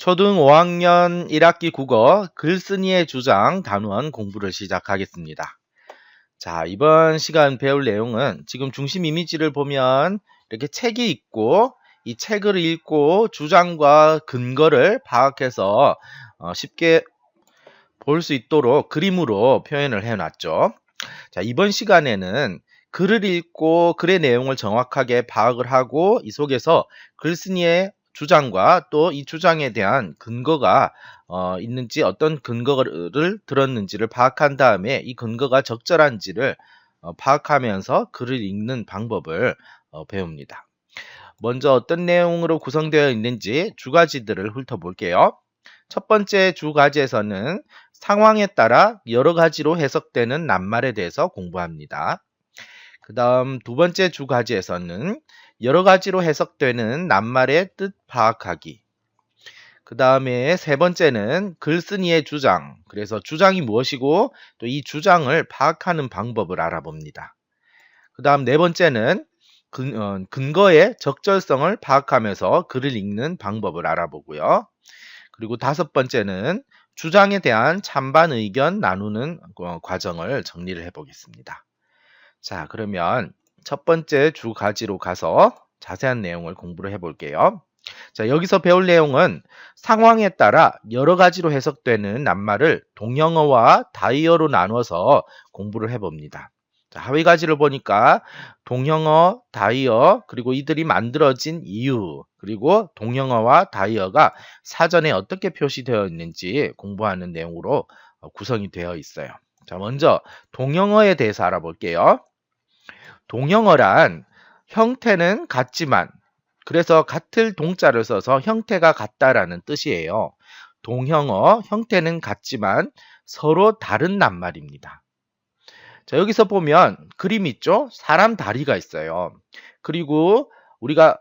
초등 5학년 1학기 국어 글쓴이의 주장 단원 공부를 시작하겠습니다. 자, 이번 시간 배울 내용은 지금 중심 이미지를 보면 이렇게 책이 있고 이 책을 읽고 주장과 근거를 파악해서 쉽게 볼 수 있도록 그림으로 표현을 해놨죠. 자, 이번 시간에는 글을 읽고 글의 내용을 정확하게 파악을 하고 이 속에서 글쓴이의 주장과 또 이 주장에 대한 근거가 있는지 어떤 근거를 들었는지를 파악한 다음에 이 근거가 적절한지를 파악하면서 글을 읽는 방법을 배웁니다. 먼저 어떤 내용으로 구성되어 있는지 주가지들을 훑어볼게요. 첫 번째 주가지에서는 상황에 따라 여러 가지로 해석되는 낱말에 대해서 공부합니다. 그 다음 두 번째 주가지에서는 여러 가지로 해석되는 낱말의 뜻 파악하기. 그 다음에 세 번째는 글쓴이의 주장, 그래서 주장이 무엇이고 또 이 주장을 파악하는 방법을 알아봅니다. 그 다음 네 번째는 근거의 적절성을 파악하면서 글을 읽는 방법을 알아보고요. 그리고 다섯 번째는 주장에 대한 찬반 의견 나누는 과정을 정리를 해보겠습니다. 자, 그러면 첫 번째 주가지로 가서 자세한 내용을 공부를 해볼게요. 자, 여기서 배울 내용은 상황에 따라 여러 가지로 해석되는 낱말을 동형어와 다이어로 나눠서 공부를 해봅니다. 자, 하위 가지를 보니까 동형어, 다이어, 그리고 이들이 만들어진 이유, 그리고 동형어와 다이어가 사전에 어떻게 표시되어 있는지 공부하는 내용으로 구성이 되어 있어요. 자, 먼저 동형어에 대해서 알아볼게요. 동형어란 형태는 같지만, 그래서 같을 동자를 써서 형태가 같다라는 뜻이에요. 동형어, 형태는 같지만 서로 다른 낱말입니다. 자, 여기서 보면 그림 있죠? 사람 다리가 있어요. 그리고 우리가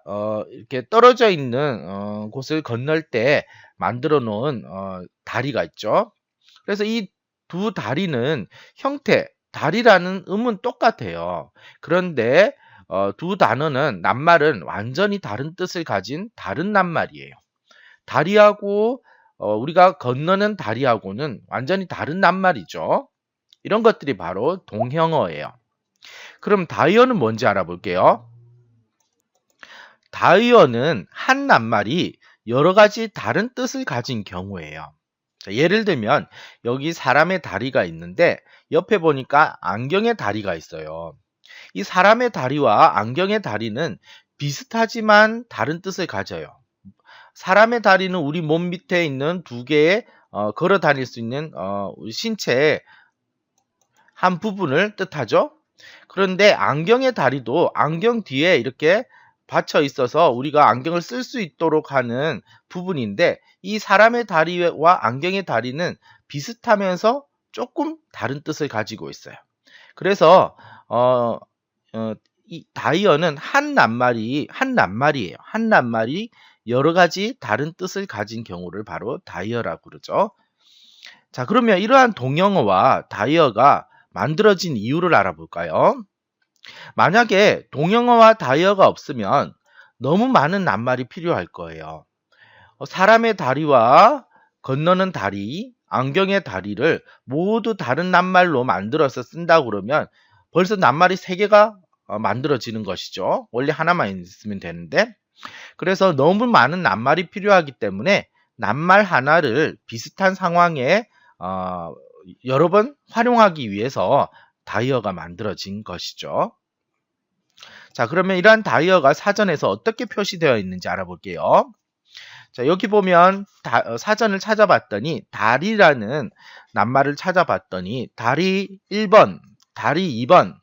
이렇게 떨어져 있는 곳을 건널 때 만들어 놓은 다리가 있죠. 그래서 이 두 다리는 형태, 다리라는 음은 똑같아요. 그런데 두 단어는 낱말은 완전히 다른 뜻을 가진 다른 낱말이에요. 다리하고 우리가 건너는 다리하고는 완전히 다른 낱말이죠. 이런 것들이 바로 동형어예요. 그럼 다이어는 뭔지 알아볼게요. 다이어는 한 낱말이 여러 가지 다른 뜻을 가진 경우예요. 자, 예를 들면 여기 사람의 다리가 있는데 옆에 보니까 안경의 다리가 있어요. 이 사람의 다리와 안경의 다리는 비슷하지만 다른 뜻을 가져요. 사람의 다리는 우리 몸 밑에 있는 두 개의 걸어 다닐 수 있는 신체의 한 부분을 뜻하죠. 그런데 안경의 다리도 안경 뒤에 이렇게 받쳐 있어서 우리가 안경을 쓸 수 있도록 하는 부분인데 이 사람의 다리와 안경의 다리는 비슷하면서 조금 다른 뜻을 가지고 있어요. 그래서 이 다이어는 한 낱말이에요. 한 낱말이 여러 가지 다른 뜻을 가진 경우를 바로 다이어라고 그러죠. 자, 그러면 이러한 동형어와 다이어가 만들어진 이유를 알아볼까요? 만약에 동형어와 다이어가 없으면 너무 많은 낱말이 필요할 거예요. 사람의 다리와 건너는 다리, 안경의 다리를 모두 다른 낱말로 만들어서 쓴다 그러면 벌써 낱말이 3개가 만들어지는 것이죠. 원래 하나만 있으면 되는데. 그래서 너무 많은 낱말이 필요하기 때문에 낱말 하나를 비슷한 상황에 여러 번 활용하기 위해서 다이어가 만들어진 것이죠. 자, 그러면 이러한 다이어가 사전에서 어떻게 표시되어 있는지 알아볼게요. 자, 여기 보면 사전을 찾아봤더니 다리라는 낱말을 찾아봤더니 다리 1번, 다리 2번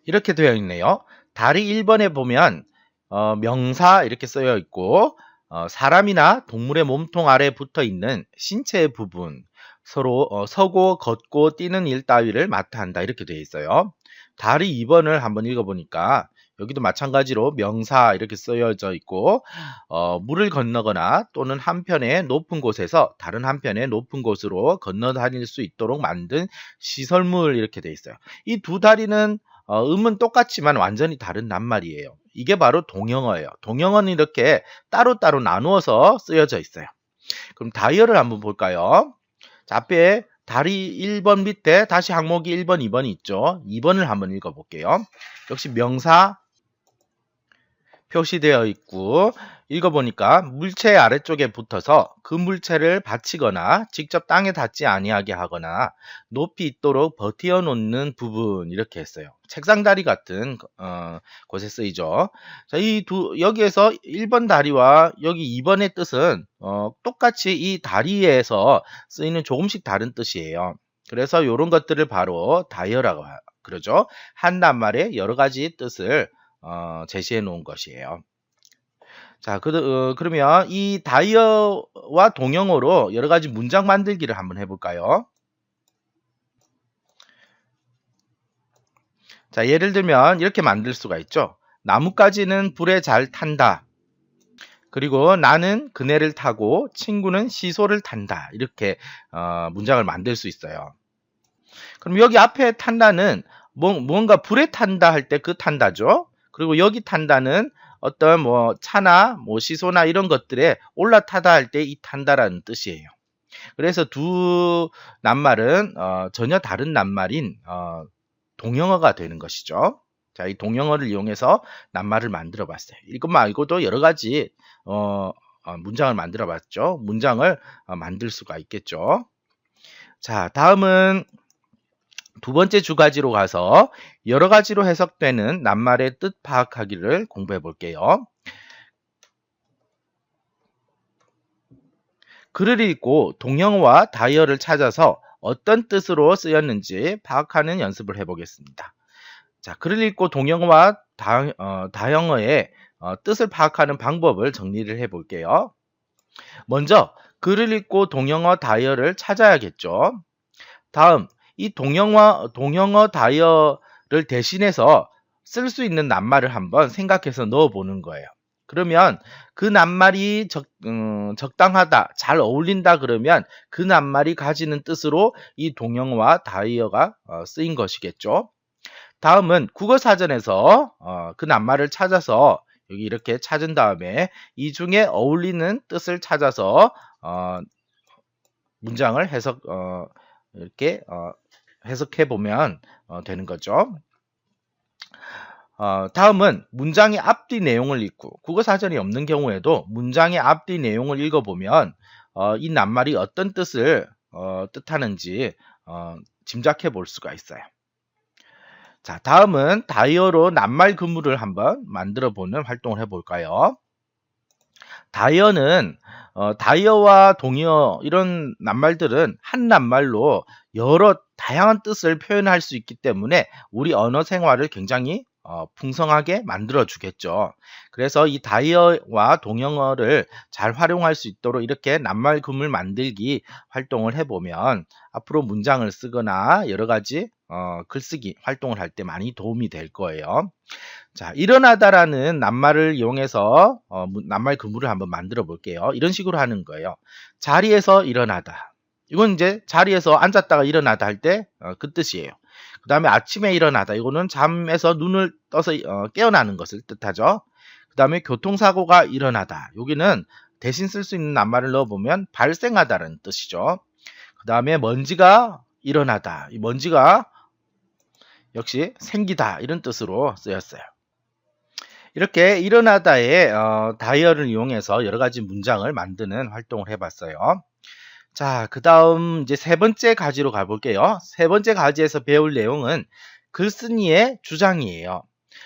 이렇게 되어 있네요. 다리 1번에 보면 명사 이렇게 쓰여 있고 사람이나 동물의 몸통 아래에 붙어 있는 신체의 부분, 서로 서고 걷고 뛰는 일 따위를 맡아 한다 이렇게 되어 있어요. 다리 2번을 한번 읽어보니까 여기도 마찬가지로 명사 이렇게 쓰여져 있고 물을 건너거나 또는 한편의 높은 곳에서 다른 한편의 높은 곳으로 건너 다닐 수 있도록 만든 시설물 이렇게 되어 있어요. 이 두 다리는 음은 똑같지만 완전히 다른 낱말이에요. 이게 바로 동형어예요. 동형어는 이렇게 따로따로 나누어서 쓰여져 있어요. 그럼 다이어를 한번 볼까요? 자, 앞에 다리 1번 밑에 다시 항목이 1번, 2번이 있죠. 2번을 한번 읽어볼게요. 역시 명사 표시되어 있고 읽어보니까 물체 아래쪽에 붙어서 그 물체를 받치거나 직접 땅에 닿지 아니하게 하거나 높이 있도록 버티어 놓는 부분 이렇게 했어요. 책상 다리 같은 곳에 쓰이죠. 자, 여기에서 1번 다리와 여기 2번의 뜻은 똑같이 이 다리에서 쓰이는 조금씩 다른 뜻이에요. 그래서 이런 것들을 바로 다이어라고 그러죠. 한 낱말의 여러 가지 뜻을 제시해 놓은 것이에요. 자, 그러면 이 다이어와 동영어로 여러 가지 문장 만들기를 한번 해볼까요? 자, 예를 들면 이렇게 만들 수가 있죠. 나뭇가지는 불에 잘 탄다. 그리고 나는 그네를 타고 친구는 시소를 탄다. 이렇게 문장을 만들 수 있어요. 그럼 여기 앞에 탄다는 뭔가 불에 탄다 할 때 그 탄다죠. 그리고 여기 탄다는 어떤 뭐 차나 뭐 시소나 이런 것들에 올라타다 할 때 이 탄다라는 뜻이에요. 그래서 두 낱말은 전혀 다른 낱말인 동영어가 되는 것이죠. 자, 이 동영어를 이용해서 낱말을 만들어 봤어요. 이것 말고도 여러 가지 문장을 만들어 봤죠. 문장을 만들 수가 있겠죠. 자, 다음은 두 번째 주가지로 가서 여러 가지로 해석되는 낱말의 뜻 파악하기를 공부해 볼게요. 글을 읽고 동영어와 다이어를 찾아서 어떤 뜻으로 쓰였는지 파악하는 연습을 해보겠습니다. 자, 글을 읽고 동영어와 다영어의 뜻을 파악하는 방법을 정리를 해볼게요. 먼저 글을 읽고 동영어 다이어를 찾아야겠죠. 다음 이 동영어 다이어를 대신해서 쓸 수 있는 낱말을 한번 생각해서 넣어보는 거예요. 그러면 그 낱말이 적당하다, 잘 어울린다 그러면 그 낱말이 가지는 뜻으로 이 동영어와 다이어가 쓰인 것이겠죠. 다음은 국어사전에서 그 낱말을 찾아서 여기 이렇게 찾은 다음에 이 중에 어울리는 뜻을 찾아서 문장을 이렇게 해석해 보면 되는 거죠. 다음은 문장의 앞뒤 내용을 읽고 국어사전이 없는 경우에도 문장의 앞뒤 내용을 읽어보면 이 낱말이 어떤 뜻을 뜻하는지 짐작해 볼 수가 있어요. 자, 다음은 다이어로 낱말 그물을 한번 만들어 보는 활동을 해볼까요? 다이어는 다이어와 동의어 이런 낱말들은 한 낱말로 여러 다양한 뜻을 표현할 수 있기 때문에 우리 언어 생활을 굉장히 풍성하게 만들어 주겠죠. 그래서 이 다이어와 동영어를 잘 활용할 수 있도록 이렇게 낱말 그물 만들기 활동을 해보면 앞으로 문장을 쓰거나 여러 가지 글쓰기 활동을 할 때 많이 도움이 될 거예요. 자, 일어나다라는 낱말을 이용해서 낱말 그물을 한번 만들어 볼게요. 이런 식으로 하는 거예요. 자리에서 일어나다. 이건 이제 자리에서 앉았다가 일어나다 할 때 그 뜻이에요. 그 다음에 아침에 일어나다. 이거는 잠에서 눈을 떠서 깨어나는 것을 뜻하죠. 그 다음에 교통사고가 일어나다. 여기는 대신 쓸 수 있는 낱말을 넣어보면 발생하다라는 뜻이죠. 그 다음에 먼지가 일어나다. 이 먼지가 역시 생기다 이런 뜻으로 쓰였어요. 이렇게 일어나다의 다이어를 이용해서 여러 가지 문장을 만드는 활동을 해봤어요. 자, 그 다음 이제 세 번째 가지로 가볼게요. 세 번째 가지에서 배울 내용은 글쓴이의 주장이에요.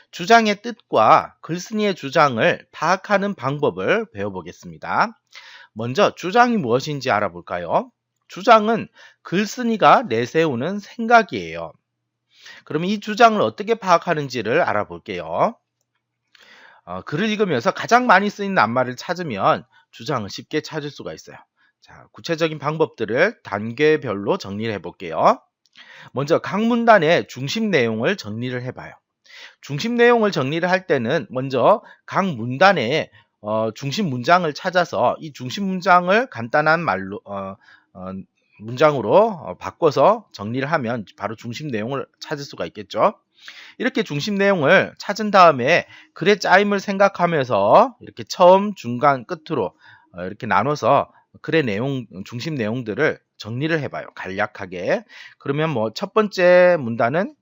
주장의 뜻과 글쓴이의 주장을 파악하는 방법을 배워보겠습니다. 먼저 주장이 무엇인지 알아볼까요? 주장은 글쓴이가 내세우는 생각이에요. 그럼 이 주장을 어떻게 파악하는지를 알아볼게요. 글을 읽으면서 가장 많이 쓰인 낱말을 찾으면 주장을 쉽게 찾을 수가 있어요. 자, 구체적인 방법들을 단계별로 정리를 해볼게요. 먼저 각 문단의 중심 내용을 정리를 해봐요. 중심 내용을 정리를 할 때는 먼저 각 문단의 중심 문장을 찾아서 이 중심 문장을 간단한 말로 문장으로 바꿔서 정리를 하면 바로 중심 내용을 찾을 수가 있겠죠. 이렇게 중심 내용을 찾은 다음에 글의 짜임을 생각하면서 이렇게 처음, 중간, 끝으로 이렇게 나눠서 글의 내용, 중심 내용들을 정리를 해봐요. 간략하게. 그러면 뭐 첫 번째 문단은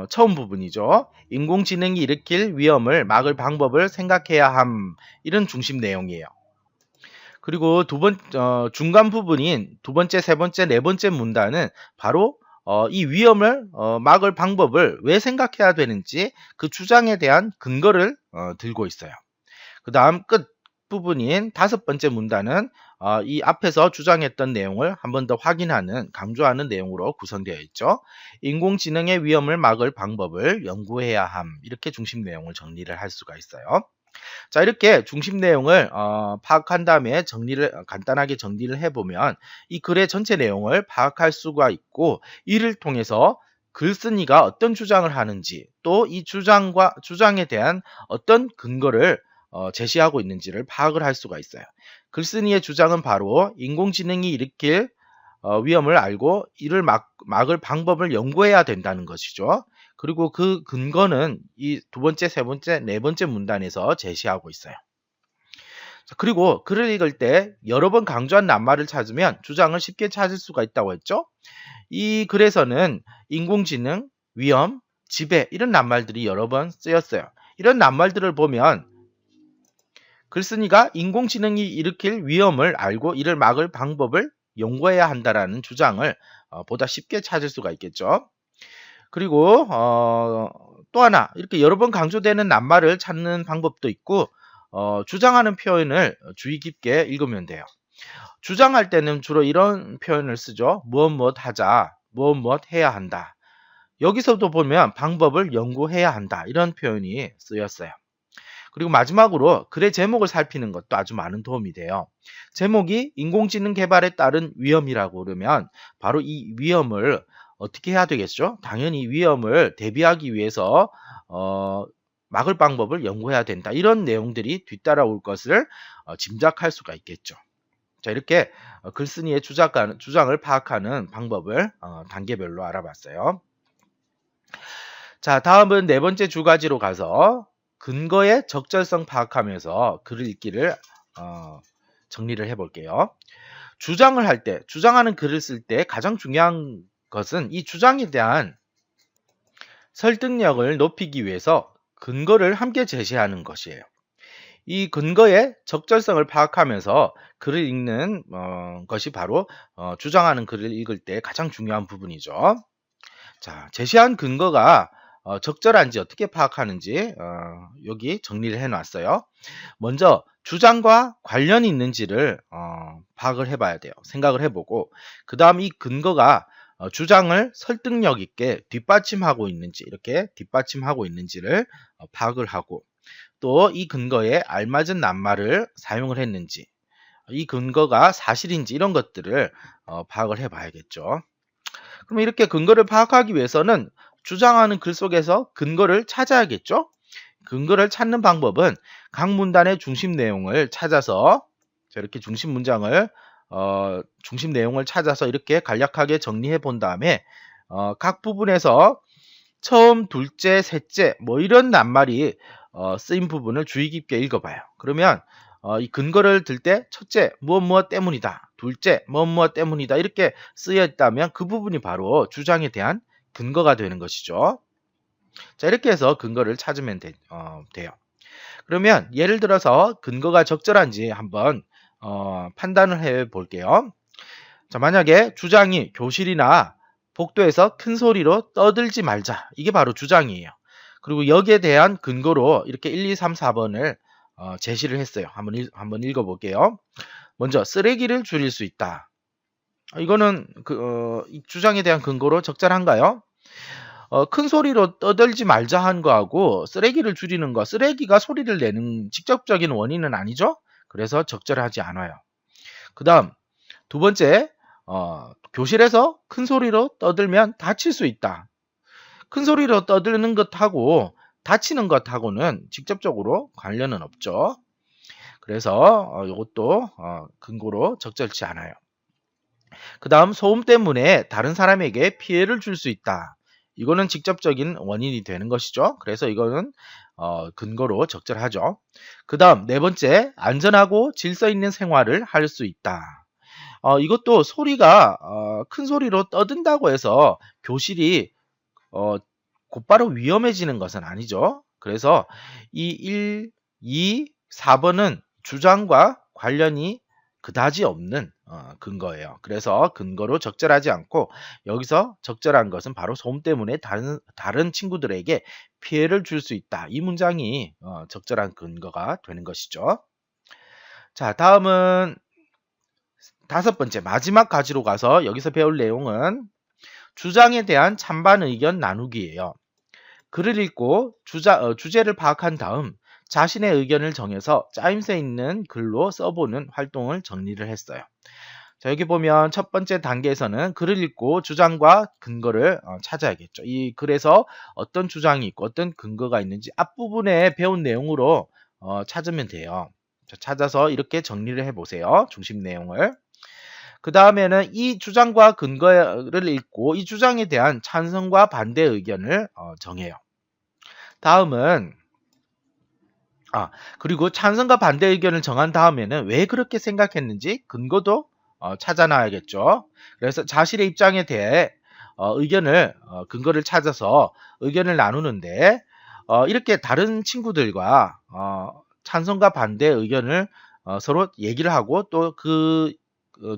처음 부분이죠. 인공지능이 일으킬 위험을 막을 방법을 생각해야 함. 이런 중심 내용이에요. 그리고 중간 부분인 두 번째, 세 번째, 네 번째 문단은 바로 이 위험을 막을 방법을 왜 생각해야 되는지 그 주장에 대한 근거를 들고 있어요. 그 다음 끝 부분인 다섯 번째 문단은 이 앞에서 주장했던 내용을 한 번 더 확인하는, 강조하는 내용으로 구성되어 있죠. 인공지능의 위험을 막을 방법을 연구해야 함. 이렇게 중심 내용을 정리를 할 수가 있어요. 자, 이렇게 중심 내용을 파악한 다음에 간단하게 정리를 해보면 이 글의 전체 내용을 파악할 수가 있고, 이를 통해서 글쓴이가 어떤 주장을 하는지, 또 이 주장에 대한 어떤 근거를 제시하고 있는지를 파악을 할 수가 있어요. 글쓴이의 주장은 바로 인공지능이 일으킬 위험을 알고 이를 막을 방법을 연구해야 된다는 것이죠. 그리고 그 근거는 이 두 번째, 세 번째, 네 번째 문단에서 제시하고 있어요. 그리고 글을 읽을 때 여러 번 강조한 낱말을 찾으면 주장을 쉽게 찾을 수가 있다고 했죠. 이 글에서는 인공지능, 위험, 지배 이런 낱말들이 여러 번 쓰였어요. 이런 낱말들을 보면 글쓴이가 인공지능이 일으킬 위험을 알고 이를 막을 방법을 연구해야 한다라는 주장을 보다 쉽게 찾을 수가 있겠죠. 그리고 또 하나 이렇게 여러 번 강조되는 낱말을 찾는 방법도 있고, 주장하는 표현을 주의 깊게 읽으면 돼요. 주장할 때는 주로 이런 표현을 쓰죠. 무엇 하자, 무엇 해야 한다. 여기서도 보면 방법을 연구해야 한다. 이런 표현이 쓰였어요. 그리고 마지막으로 글의 제목을 살피는 것도 아주 많은 도움이 돼요. 제목이 인공지능 개발에 따른 위험이라고 그러면 바로 이 위험을 어떻게 해야 되겠죠? 당연히 위험을 대비하기 위해서 막을 방법을 연구해야 된다. 이런 내용들이 뒤따라올 것을 짐작할 수가 있겠죠. 자, 이렇게 글쓴이의 주장을 파악하는 방법을 단계별로 알아봤어요. 자, 다음은 네 번째 주 가지로 가서 근거의 적절성 파악하면서 글을 읽기를 정리를 해볼게요. 주장하는 글을 쓸 때 가장 중요한 것은 이 주장에 대한 설득력을 높이기 위해서 근거를 함께 제시하는 것이에요. 이 근거의 적절성을 파악하면서 글을 읽는 것이 바로 주장하는 글을 읽을 때 가장 중요한 부분이죠. 자, 제시한 근거가 적절한지 어떻게 파악하는지 여기 정리를 해놨어요. 먼저 주장과 관련이 있는지를 파악을 해봐야 돼요. 생각을 해보고, 그 다음 이 근거가 주장을 설득력 있게 뒷받침하고 있는지, 이렇게 뒷받침하고 있는지를 파악을 하고, 또 이 근거에 알맞은 낱말을 사용을 했는지, 이 근거가 사실인지 이런 것들을 파악을 해봐야겠죠. 그럼 이렇게 근거를 파악하기 위해서는 주장하는 글 속에서 근거를 찾아야겠죠? 근거를 찾는 방법은 각 문단의 중심 내용을 찾아서 이렇게 중심 내용을 찾아서 이렇게 간략하게 정리해 본 다음에 각 부분에서 처음, 둘째, 셋째 뭐 이런 낱말이 쓰인 부분을 주의 깊게 읽어봐요. 그러면 이 근거를 들 때 첫째 무엇 때문이다, 둘째 무엇 때문이다 이렇게 쓰여 있다면 그 부분이 바로 주장에 대한 근거가 되는 것이죠. 자, 이렇게 해서 근거를 찾으면 돼요. 그러면 예를 들어서 근거가 적절한지 한번 판단을 해 볼게요. 자, 만약에 주장이 교실이나 복도에서 큰 소리로 떠들지 말자, 이게 바로 주장이에요. 그리고 여기에 대한 근거로 이렇게 1, 2, 3, 4번을 제시를 했어요. 한번 읽어볼게요. 먼저 쓰레기를 줄일 수 있다. 이거는 이 주장에 대한 근거로 적절한가요? 큰 소리로 떠들지 말자 한 거하고 쓰레기를 줄이는 거, 쓰레기가 소리를 내는 직접적인 원인은 아니죠? 그래서 적절하지 않아요. 그 다음 두 번째, 교실에서 큰 소리로 떠들면 다칠 수 있다. 큰 소리로 떠드는 것하고 다치는 것하고는 직접적으로 관련은 없죠. 그래서 이것도 근거로 적절치 않아요. 그 다음 소음 때문에 다른 사람에게 피해를 줄 수 있다. 이거는 직접적인 원인이 되는 것이죠. 그래서 이거는 근거로 적절하죠. 그 다음 네 번째, 안전하고 질서 있는 생활을 할 수 있다. 이것도 소리가 큰 소리로 떠든다고 해서 교실이 곧바로 위험해지는 것은 아니죠. 그래서 이 1, 2, 4번은 주장과 관련이 그다지 없는 근거예요. 그래서 근거로 적절하지 않고 여기서 적절한 것은 바로 소음 때문에 다른 친구들에게 피해를 줄 수 있다. 이 문장이 적절한 근거가 되는 것이죠. 자, 다음은 다섯 번째 마지막 가지로 가서 여기서 배울 내용은 주장에 대한 찬반 의견 나누기예요. 글을 읽고 주제를 파악한 다음 자신의 의견을 정해서 짜임새 있는 글로 써보는 활동을 정리를 했어요. 자, 여기 보면 첫 번째 단계에서는 글을 읽고 주장과 근거를 찾아야겠죠. 이 글에서 어떤 주장이 있고 어떤 근거가 있는지 앞부분에 배운 내용으로 찾으면 돼요. 자, 찾아서 이렇게 정리를 해보세요. 중심 내용을. 그 다음에는 이 주장과 근거를 읽고 이 주장에 대한 찬성과 반대 의견을 정해요. 다음은 그리고 찬성과 반대 의견을 정한 다음에는 왜 그렇게 생각했는지 근거도 찾아놔야겠죠. 그래서 자신의 입장에 대해 근거를 찾아서 의견을 나누는데 이렇게 다른 친구들과 찬성과 반대 의견을 서로 얘기를 하고 또 그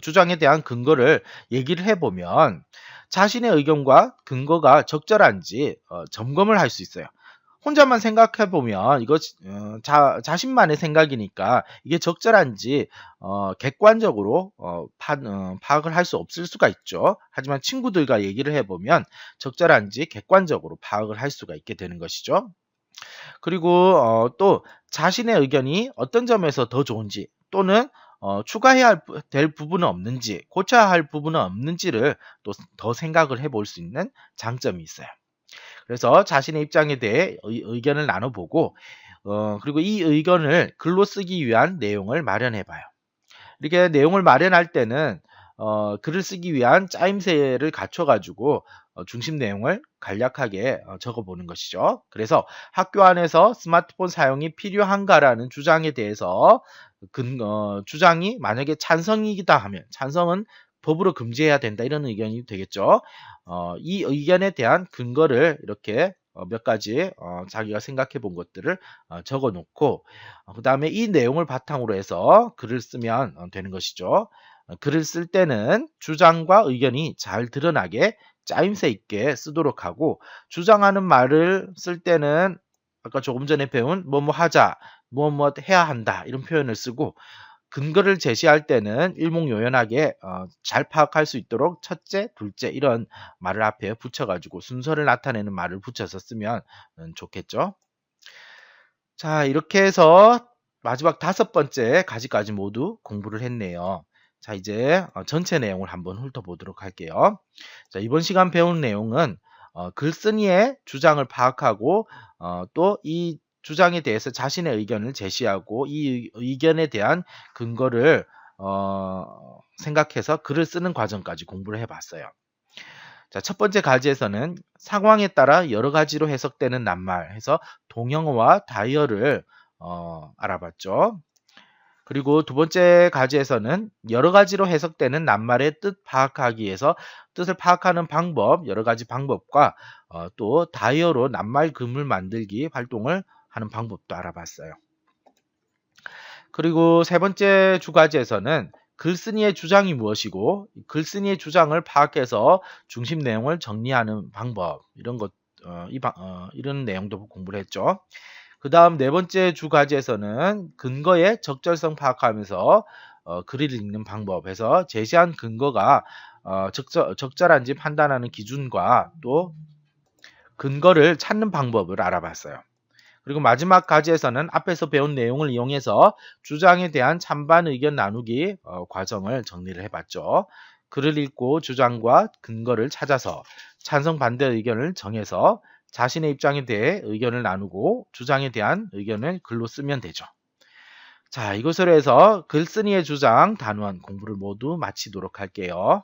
주장에 대한 근거를 얘기를 해보면 자신의 의견과 근거가 적절한지 점검을 할 수 있어요. 혼자만 생각해 보면 이거 자신만의 생각이니까 이게 적절한지 객관적으로 파악을 할 수 없을 수가 있죠. 하지만 친구들과 얘기를 해보면 적절한지 객관적으로 파악을 할 수가 있게 되는 것이죠. 그리고 또 자신의 의견이 어떤 점에서 더 좋은지 또는 추가해야 될 부분은 없는지 고쳐야 할 부분은 없는지를 또 더 생각을 해볼 수 있는 장점이 있어요. 그래서 자신의 입장에 대해 의견을 나눠보고 그리고 이 의견을 글로 쓰기 위한 내용을 마련해봐요. 이렇게 내용을 마련할 때는 글을 쓰기 위한 짜임새를 갖춰가지고 중심 내용을 간략하게 적어보는 것이죠. 그래서 학교 안에서 스마트폰 사용이 필요한가라는 주장에 대해서 주장이 만약에 찬성이기다 하면 찬성은 법으로 금지해야 된다 이런 의견이 되겠죠. 이 의견에 대한 근거를 이렇게 몇 가지 자기가 생각해 본 것들을 적어 놓고 그 다음에 이 내용을 바탕으로 해서 글을 쓰면 되는 것이죠. 글을 쓸 때는 주장과 의견이 잘 드러나게 짜임새 있게 쓰도록 하고 주장하는 말을 쓸 때는 아까 조금 전에 배운 뭐뭐 하자, 뭐뭐 해야 한다 이런 표현을 쓰고 근거를 제시할 때는 일목요연하게 잘 파악할 수 있도록 첫째, 둘째 이런 말을 앞에 붙여가지고 순서를 나타내는 말을 붙여서 쓰면 좋겠죠. 자, 이렇게 해서 마지막 다섯 번째 가지까지 모두 공부를 했네요. 자, 이제 전체 내용을 한번 훑어보도록 할게요. 자, 이번 시간 배운 내용은 글쓴이의 주장을 파악하고 또 이 주장에 대해서 자신의 의견을 제시하고 이 의견에 대한 근거를 생각해서 글을 쓰는 과정까지 공부를 해봤어요. 자, 첫 번째 가지에서는 상황에 따라 여러 가지로 해석되는 낱말 해서 동영어와 다이어를 알아봤죠. 그리고 두 번째 가지에서는 여러 가지로 해석되는 낱말의 뜻 파악하기 위해서 뜻을 파악하는 방법, 여러 가지 방법과 또 다이어로 낱말 그물 만들기 활동을 하는 방법도 알아봤어요. 그리고 세 번째 주과지에서는 글쓴이의 주장이 무엇이고 글쓴이의 주장을 파악해서 중심 내용을 정리하는 방법 이런 내용도 공부를 했죠. 그 다음 네 번째 주과지에서는 근거의 적절성 파악하면서 글을 읽는 방법에서 제시한 근거가 적절한지 판단하는 기준과 또 근거를 찾는 방법을 알아봤어요. 그리고 마지막 가지에서는 앞에서 배운 내용을 이용해서 주장에 대한 찬반 의견 나누기 과정을 정리를 해봤죠. 글을 읽고 주장과 근거를 찾아서 찬성 반대 의견을 정해서 자신의 입장에 대해 의견을 나누고 주장에 대한 의견을 글로 쓰면 되죠. 자, 이것으로 해서 글쓴이의 주장 단원 공부를 모두 마치도록 할게요.